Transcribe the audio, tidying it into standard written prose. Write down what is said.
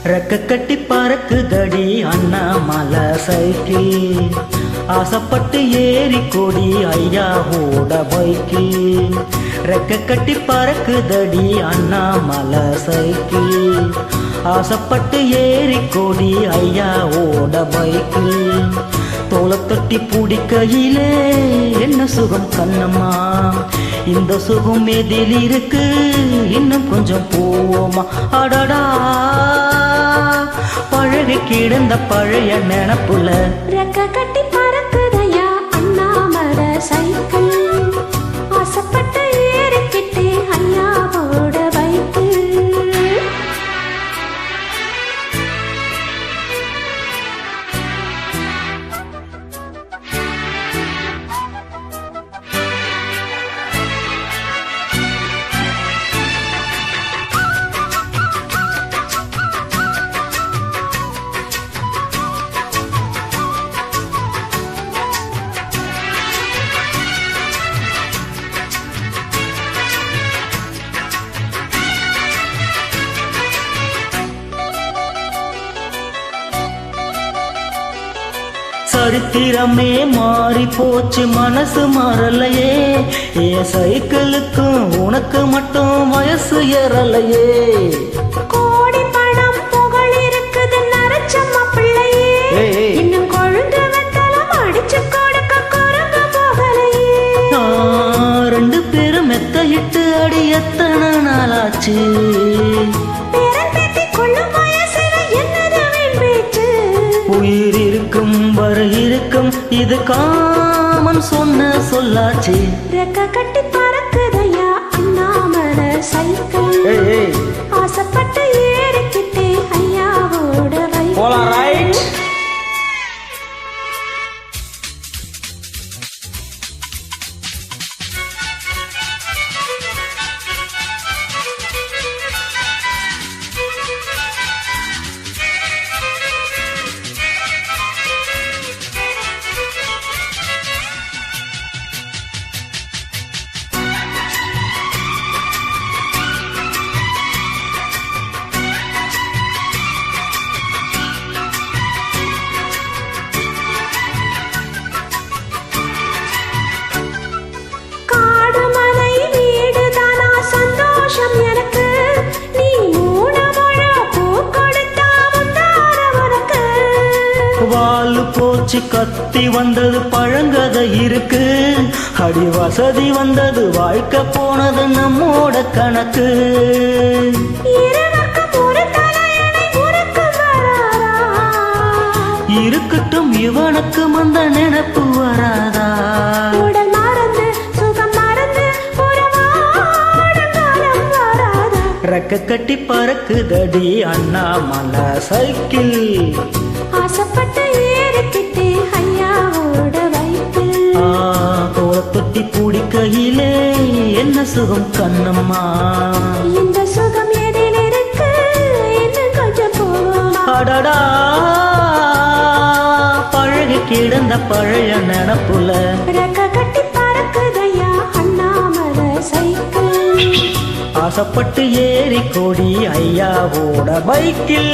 ரெக்க கட்டி பறக்குதடி அண்ணாமலை சைக்கிள், ஆசைப்பட்டு ஏறி கொடி ஐயாவோட பைக்கில். ரெக்க கட்டி பறக்குதடி அண்ணாமலை சைக்கிள், ஆசைப்பட்டு ஏறி கொடி ஐயாவோட பைக்கில். தோளை தட்டி பிடிக்கையிலே என்ன சுகம் கண்ணம்மா, இந்த சுகம் எதில் இருக்கு இன்னும் கொஞ்சம் போவோமா. அடடா பழகி கிடந்த பழைய நினப்புல ரெக்க கட்டி பறக்குதையா அண்ணாமலை சைக்கிள், ஆசைப்பட்டு ஏறிக்கிட்டே ஐயாவோட பைக்கு. சரித்திரமே மாறி போச்சு மனசு மாறலையே, என் சைக்கிளுக்கும் உனக்கு மட்டும் வயசு ஏறலையே. கோடி பணம் புகழ் இருக்குது நரைச்ச மாப்பிள்ளையே, இன்னும் கொழுந்து வெத்தலம் அடிச்சு கொடுக்க குரங்கு போகலையே. ரெண்டு பேரும் மெத்தையிட்டு அடி எத்தனை நாளாச்சு, உயிர் இருக்கும் வர இருக்கும் இது காமன் சொன்ன சொல்லாச்சு. ரெக்க கட்டி பறக்குதையா அண்ணாமலை சைக்கிள், ஆசைப்பட்டு ஏறிக்கிட்டே ஐயாவோட பைக்கு. வாலு போச்சு கத்தி வந்தது பழங்கதை இருக்கு, அடி வசதி வந்தது வாழ்க்கை போனது நம்மோட கணக்கு. இருக்கட்டும் இவனுக்கு வந்த நினைப்பு வராதா, ரெக்க கட்டி பறக்குதடி அண்ணாமலை சைக்கிள், ஆசைப்பட்டு ஏறிக்கிட்டே ஐயாவோட பைக்கு. தோளை தொட்டி பிடிக்கையிலே என்ன சுகம் கண்ணம்மா, இந்த சுகம் எதில் இருக்கு இன்னும் கொஞ்சம் போவோமா. அடடா பழகி கிடந்த பழைய நினப்புல ரெக்க கட்டி பறக்குதையா அண்ணாமலை சைக்கிள், ஆசைப்பட்டு ஏறி கொடி ஐயாவோட பைக்கில்.